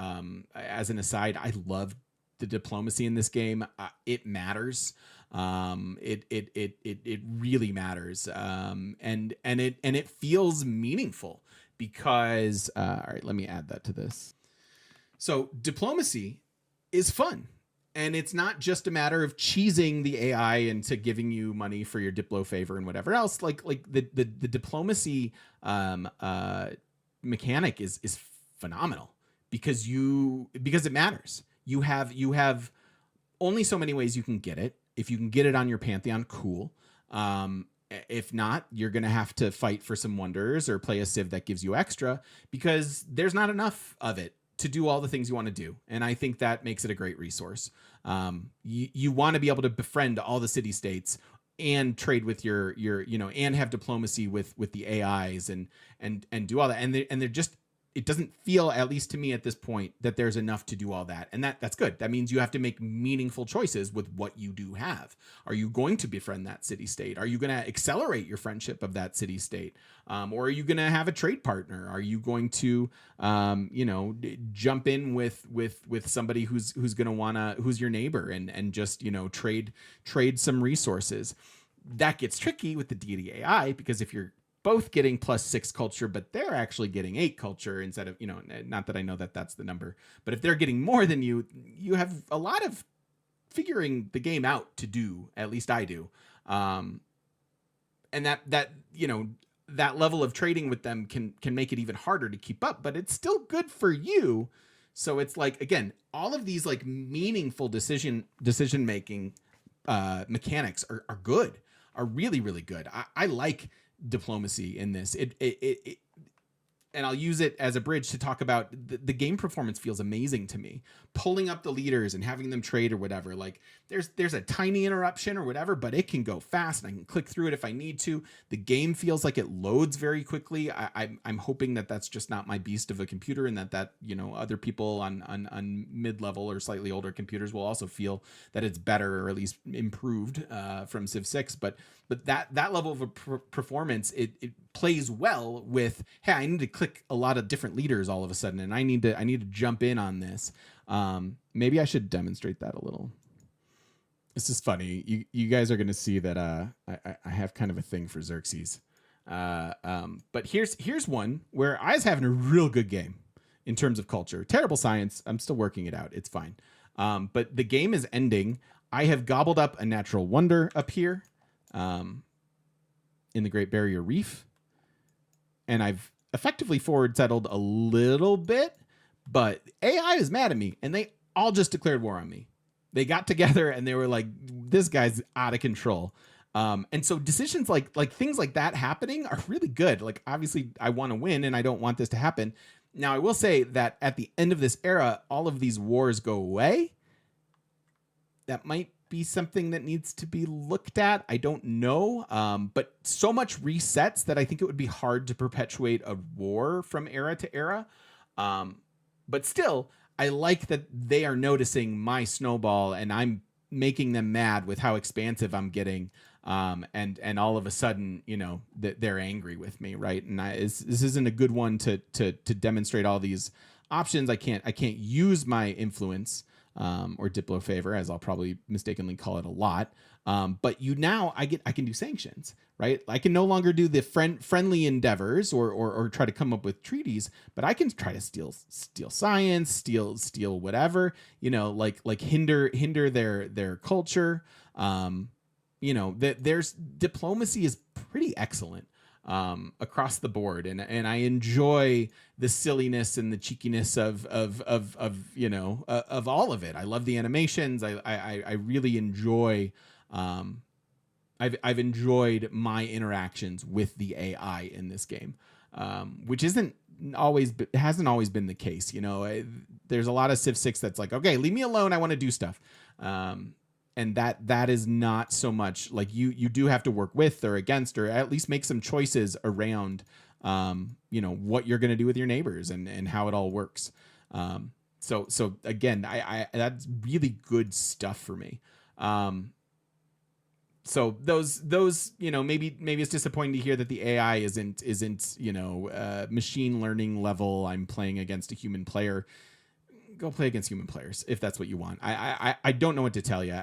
As an aside, I love the diplomacy in this game. It matters. It really matters. And it feels meaningful because all right, let me add that to this. So diplomacy is fun. And it's not just a matter of cheesing the AI into giving you money for your Diplo favor and whatever else. Like the diplomacy mechanic is phenomenal because it matters. You have only so many ways you can get it. If you can get it on your Pantheon, cool. If not, you're going to have to fight for some wonders or play a Civ that gives you extra because there's not enough of it to do all the things you want to do. And I think that makes it a great resource. You want to be able to befriend all the city states and trade with your, and have diplomacy with the AIs and do all that. And they're just, it doesn't feel, at least to me at this point, that there's enough to do all that. And that's good. That means you have to make meaningful choices with what you do have. Are you going to befriend that city state? Are you going to accelerate your friendship of that city state? Or are you going to have a trade partner? Are you going to, jump in with somebody who's going to wanna, who's your neighbor and just, trade some resources? That gets tricky with the deity AI because if you're both getting +6 culture, but they're actually getting 8 culture instead of, not that I know that that's the number, but if they're getting more than you, you have a lot of figuring the game out to do. At least I do. And that level of trading with them can make it even harder to keep up, but it's still good for you. So it's like, again, all of these like meaningful decision making mechanics are good, are really, really good. I like diplomacy in this. It and I'll use it as a bridge to talk about the game performance feels amazing to me. Pulling up the leaders and having them trade or whatever, like there's a tiny interruption or whatever, but it can go fast and I can click through it if I need to. The game feels like it loads very quickly. I'm hoping that that's just not my beast of a computer and that other people on mid-level or slightly older computers will also feel that it's better or at least improved from Civ 6. But that level of a performance, it plays well with, hey, I need to click a lot of different leaders all of a sudden, and I need to jump in on this. Maybe I should demonstrate that a little. This is funny. You guys are going to see that I have kind of a thing for Xerxes. But here's one where I was having a real good game in terms of culture. Terrible science. I'm still working it out. It's fine. But the game is ending. I have gobbled up a natural wonder up here in the Great Barrier Reef. And I've effectively forward settled a little bit, but AI is mad at me and they all just declared war on me. They got together and they were like, this guy's out of control. And so decisions like things like that happening are really good. Like, obviously I want to win and I don't want this to happen. Now I will say that at the end of this era, all of these wars go away. That might be something that needs to be looked at. I don't know. But so much resets that I think it would be hard to perpetuate a war from era to era. But still, I like that they are noticing my snowball and I'm making them mad with how expansive I'm getting. And all of a sudden, they're angry with me. Right. And this isn't a good one to demonstrate all these options. I can't use my influence or Diplo favor, as I'll probably mistakenly call it a lot. But I can do sanctions, right? I can no longer do the friendly endeavors or try to come up with treaties, but I can try to steal science, steal whatever, like hinder their culture. that there's diplomacy is pretty excellent across the board, and I enjoy the silliness and the cheekiness of all of it. I love the animations. I really enjoy. I've enjoyed my interactions with the AI in this game, which hasn't always been the case. There's a lot of Civ 6 that's like, okay, leave me alone. I want to do stuff. And that is not so much like you do have to work with or against, or at least make some choices around, what you're going to do with your neighbors and how it all works. So again, I that's really good stuff for me. So those maybe it's disappointing to hear that the AI isn't machine learning level. I'm playing against a human player. Go play against human players if that's what you want. I don't know what to tell you.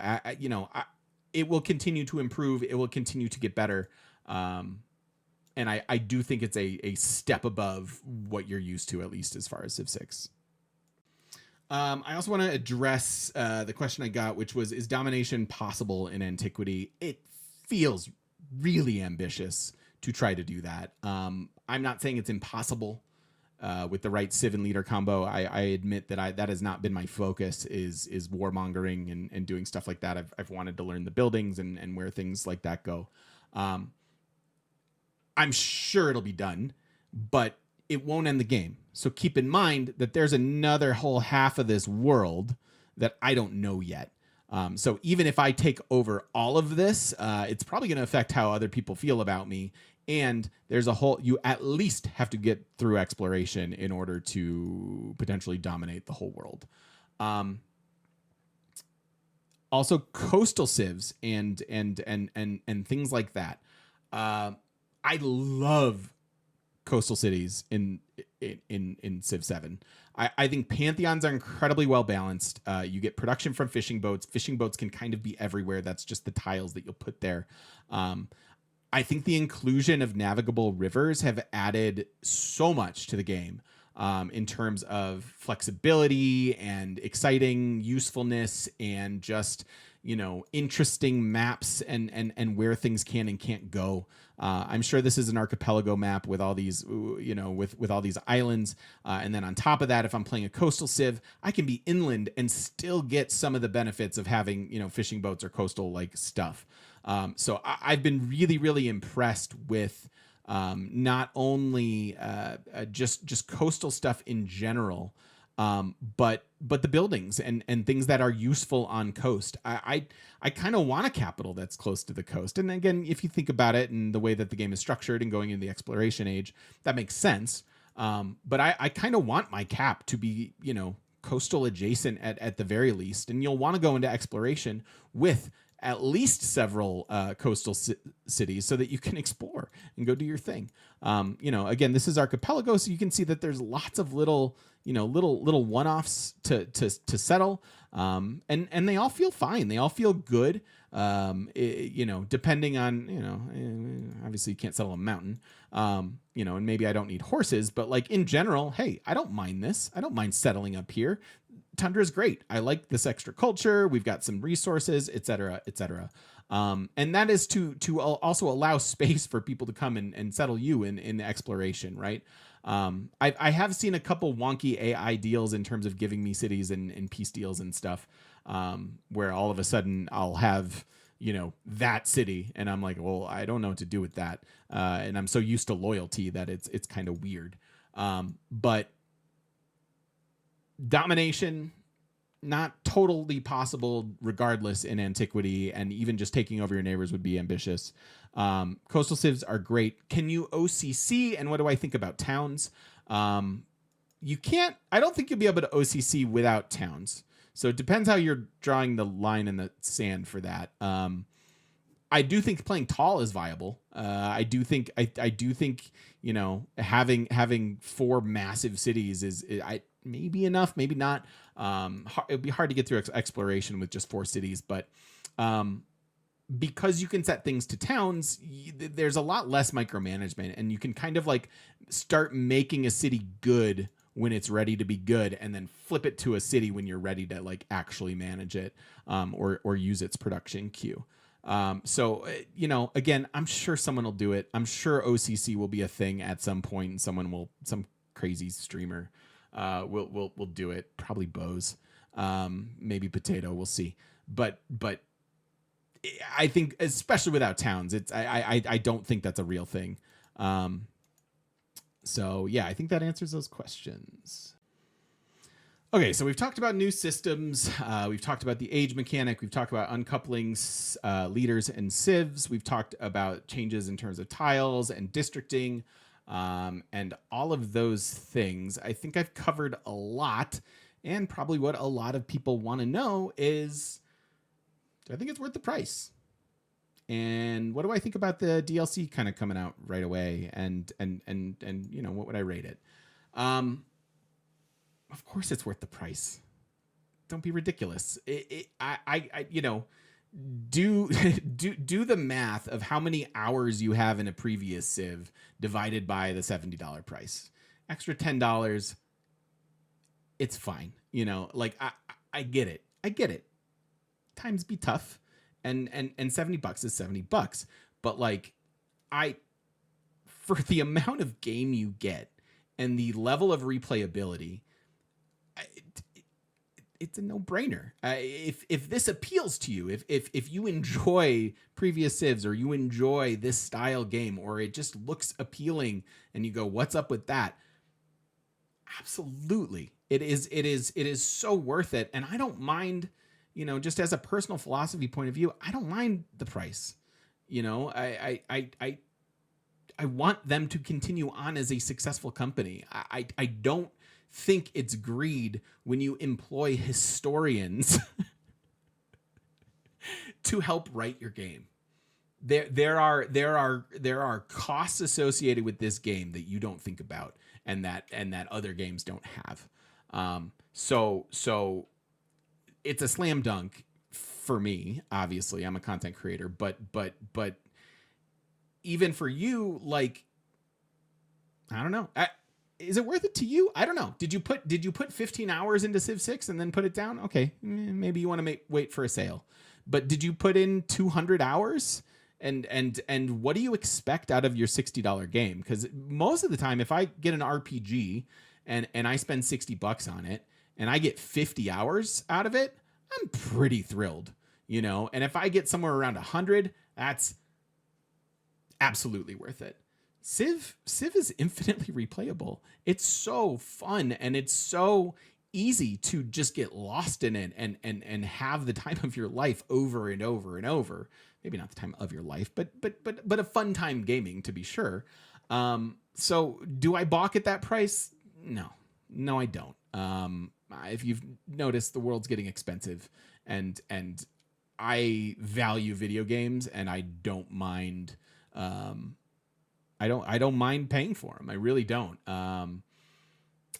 It will continue to improve. It will continue to get better. And I do think it's a step above what you're used to, at least as far as Civ 6. I also want to address the question I got, which was, is domination possible in Antiquity? It feels really ambitious to try to do that. I'm not saying it's impossible with the right Civ and leader combo. I admit that that has not been my focus, is warmongering and doing stuff like that. I've wanted to learn the buildings and where things like that go. I'm sure it'll be done, but it won't end the game. So keep in mind that there's another whole half of this world that I don't know yet. So even if I take over all of this, it's probably going to affect how other people feel about me. And there's you at least have to get through exploration in order to potentially dominate the whole world. Also coastal civs and things like that. I love coastal cities in Civ 7. I think pantheons are incredibly well balanced. You get production from fishing boats. Fishing boats can kind of be everywhere. That's just the tiles that you'll put there. I think the inclusion of navigable rivers have added so much to the game in terms of flexibility and exciting usefulness and just, interesting maps and where things can and can't go. I'm sure this is an archipelago map with all these, with all these islands. And then on top of that, if I'm playing a coastal civ, I can be inland and still get some of the benefits of having, fishing boats or coastal like stuff. So I've been really, really impressed with not only just coastal stuff in general, but the buildings and things that are useful on coast. I kind of want a capital that's close to the coast. And again, if you think about it and the way that the game is structured and going into the exploration age, that makes sense. But I kind of want my cap to be, coastal adjacent at the very least. And you'll want to go into exploration with at least several coastal cities so that you can explore and go do your thing. Again, this is archipelago, so you can see that there's lots of little one-offs to settle. And they all feel fine. They all feel good. Depending on, obviously you can't settle a mountain, and maybe I don't need horses, but like in general, hey, I don't mind this. I don't mind settling up here. Tundra is great. I like this extra culture. We've got some resources, et cetera, et cetera. And that is to also allow space for people to come and settle you in exploration, right? I have seen a couple wonky AI deals in terms of giving me cities and peace deals and stuff, where all of a sudden I'll have, that city and I'm like, well, I don't know what to do with that. And I'm so used to loyalty that it's kind of weird. But domination, not totally possible regardless in Antiquity, and even just taking over your neighbors would be ambitious. Coastal civs are great. Can you OCC? And what do I think about towns? You can't, I don't think you'll be able to OCC without towns. So it depends how you're drawing the line in the sand for that. I do think playing tall is viable. I do think, having 4 massive cities is maybe enough, maybe not. It'd be hard to get through exploration with just 4 cities, but because you can set things to towns, there's a lot less micromanagement, and you can kind of like start making a city good when it's ready to be good, and then flip it to a city when you're ready to like actually manage it, or use its production queue. So again, I'm sure someone will do it. I'm sure OCC will be a thing at some point, and some crazy streamer will do it. Probably Bose, maybe Potato. We'll see. But I think, especially without towns, I don't think that's a real thing. So yeah, I think that answers those questions. Okay, so we've talked about new systems. We've talked about the age mechanic. We've talked about uncoupling leaders and civs. We've talked about changes in terms of tiles and districting, and all of those things. I think I've covered a lot, and probably what a lot of people want to know is, do I think it's worth the price? And what do I think about the DLC kind of coming out right away? And what would I rate it? Of course it's worth the price. Don't be ridiculous. Do the math of how many hours you have in a previous Civ divided by the $70 price. Extra $10, it's fine. I get it. Times be tough, and $70 is $70. But for the amount of game you get and the level of replayability, it's a no-brainer. If this appeals to you, if you enjoy previous Civs, or you enjoy this style game, or it just looks appealing and you go, what's up with that? Absolutely. It is so worth it. And I don't mind, just as a personal philosophy point of view, I don't mind the price. I want them to continue on as a successful company. I don't think it's greed when you employ historians to help write your game. There are costs associated with this game that you don't think about, and that other games don't have. So it's a slam dunk for me. Obviously, I'm a content creator, but even for you, I don't know. Is it worth it to you? I don't know. Did you put 15 hours into Civ 6 and then put it down? Okay, maybe you want to wait for a sale. But did you put in 200 hours? And what do you expect out of your $60 game? Because most of the time, if I get an RPG and I spend $60 on it and I get 50 hours out of it, I'm pretty thrilled, And if I get somewhere around 100, that's absolutely worth it. Civ is infinitely replayable. It's so fun, and it's so easy to just get lost in it and have the time of your life over and over and over. Maybe not the time of your life, but a fun time gaming, to be sure. So do I balk at that price? No, I don't. If you've noticed, the world's getting expensive, and I value video games, and I don't mind. I don't mind paying for them. I really don't.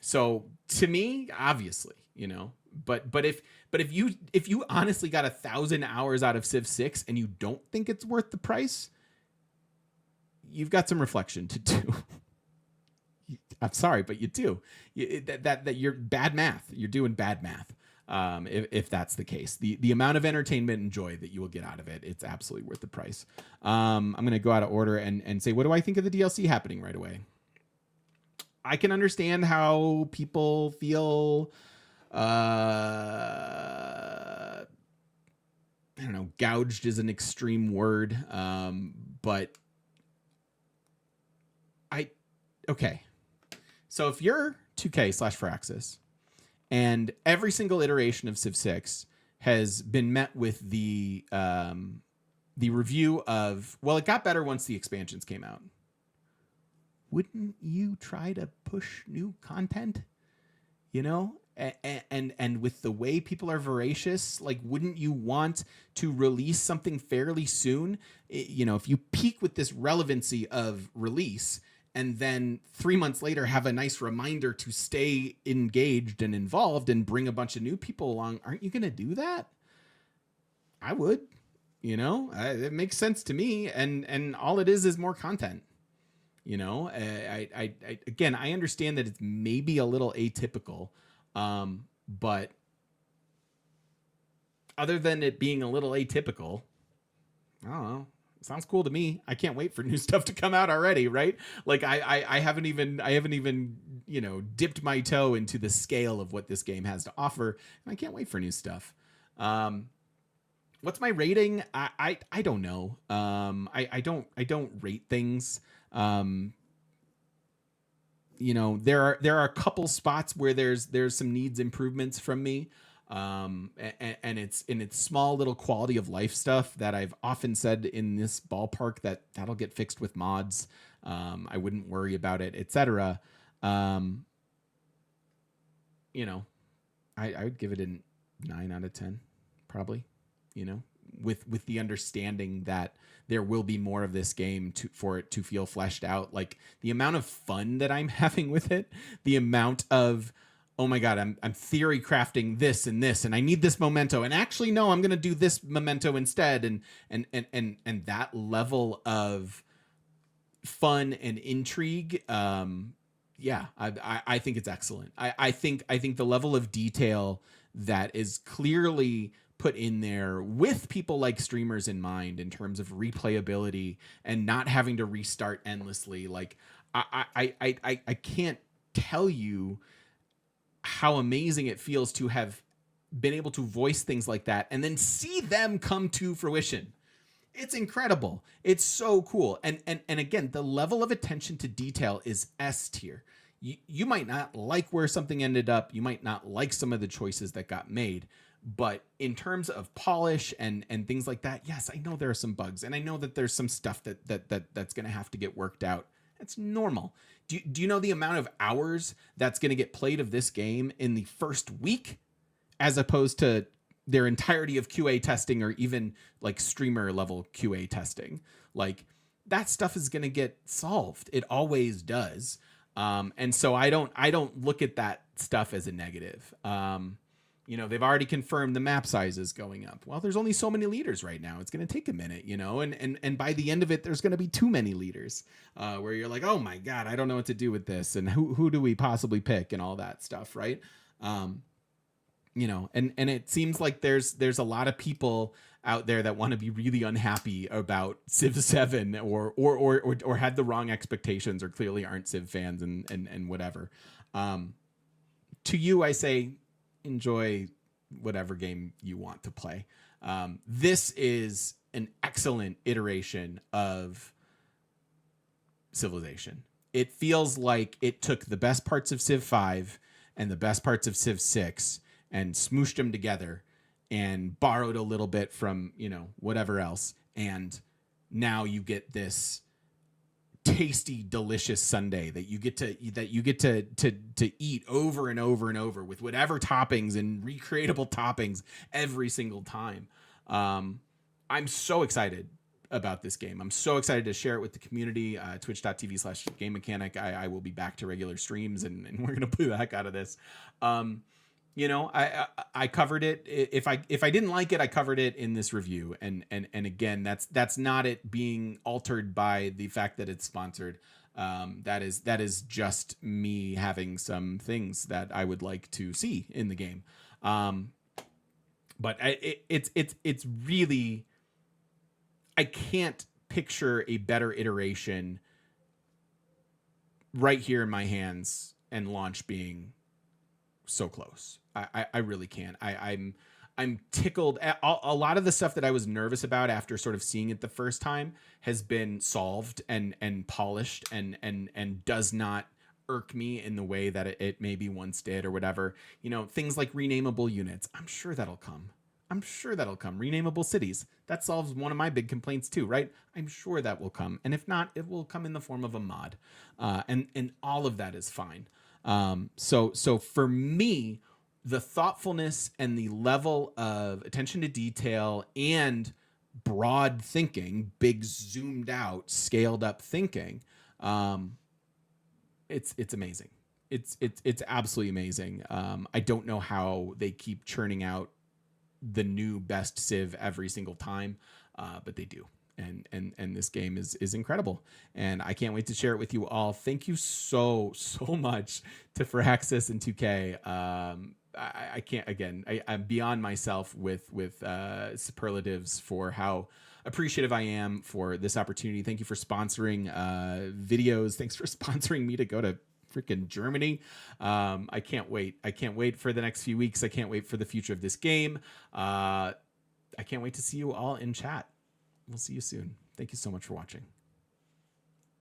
So to me, obviously, but if you honestly got 1,000 hours out of Civ 6 and you don't think it's worth the price, you've got some reflection to do. I'm sorry, but you do. That you're bad math. You're doing bad math. If that's the case, the amount of entertainment and joy that you will get out of it, it's absolutely worth the price. I'm going to go out of order and say, what do I think of the DLC happening right away? I can understand how people feel, I don't know, gouged is an extreme word. But okay. So if you're 2K/Firaxis, and every single iteration of Civ 6 has been met with the review of, well, it got better once the expansions came out. Wouldn't you try to push new content? And with the way people are voracious, wouldn't you want to release something fairly soon? If you peak with this relevancy of release, and then 3 months later have a nice reminder to stay engaged and involved and bring a bunch of new people along, aren't you going to do that? I would. It makes sense to me, and all it is more content. Again, I understand that it's maybe a little atypical, but other than it being a little atypical, I don't know. Sounds cool to me. I can't wait for new stuff to come out already, right? Like I haven't even, dipped my toe into the scale of what this game has to offer, and I can't wait for new stuff. What's my rating? I don't know. I don't rate things. There are a couple spots where there's some needs improvements from me. And it's small little quality of life stuff that I've often said in this ballpark that'll get fixed with mods. I wouldn't worry about it, etc. Um, you know, I would give it a 9 out of 10, probably. You know, with the understanding that there will be more of this game for it to feel fleshed out. Like the amount of fun that I'm having with it, the amount of, oh my god, I'm theory crafting this and this, and I need this memento, and actually no, I'm gonna do this memento instead, and that level of fun and intrigue. Yeah, I think it's excellent. I think the level of detail that is clearly put in there with people like streamers in mind in terms of replayability and not having to restart endlessly. Like I can't tell you how amazing it feels to have been able to voice things like that and then see them come to fruition. It's incredible. It's so cool. And again, the level of attention to detail is S tier. You might not like where something ended up. You might not like some of the choices that got made. But in terms of polish and things like that, yes, I know there are some bugs, and I know that there's some stuff that's going to have to get worked out. That's normal. Do you know the amount of hours that's going to get played of this game in the first week, as opposed to their entirety of QA testing or even like streamer level QA testing? Like that stuff is going to get solved. It always does. And so I don't look at that stuff as a negative. They've already confirmed the map size is going up. Well, there's only so many leaders right now. It's going to take a minute, and by the end of it, there's going to be too many leaders where you're like, oh my God, I don't know what to do with this. And who do we possibly pick and all that stuff. Right. And it seems like there's a lot of people out there that want to be really unhappy about Civ 7 or had the wrong expectations or clearly aren't Civ fans and whatever. To you, I say, enjoy whatever game you want to play. This is an excellent iteration of Civilization. It feels like it took the best parts of Civ 5 and the best parts of Civ 6 and smooshed them together and borrowed a little bit from, whatever else. And now you get this tasty, delicious sundae that you get to eat over and over and over with whatever toppings and recreatable toppings every single time. I'm so excited about this game. I'm so excited to share it with the community. Twitch.tv/Game Mechanic. I will be back to regular streams and we're gonna play the heck out of this. I covered it. If I didn't like it, I covered it in this review. And again, that's not it being altered by the fact that it's sponsored. That is just me having some things that I would like to see in the game. But it's really, I can't picture a better iteration right here in my hands and launch being so close. I really can't. I'm tickled. A lot of the stuff that I was nervous about after sort of seeing it the first time has been solved and polished and does not irk me in the way that it maybe once did or whatever. Things like renameable units. I'm sure that'll come. Renameable cities. That solves one of my big complaints too, right? I'm sure that will come. And if not, it will come in the form of a mod. And all of that is fine. So for me, the thoughtfulness and the level of attention to detail and broad thinking, big zoomed out, scaled up thinking, it's amazing. It's absolutely amazing. I don't know how they keep churning out the new best Civ every single time, but they do. And this game is incredible, and I can't wait to share it with you all. Thank you so much to Firaxis and 2K. I can't, again, I'm beyond myself with superlatives for how appreciative I am for this opportunity. Thank you for sponsoring videos. Thanks for sponsoring me to go to freaking Germany. I can't wait. I can't wait for the next few weeks. I can't wait for the future of this game. I can't wait to see you all in chat. We'll see you soon. Thank you so much for watching.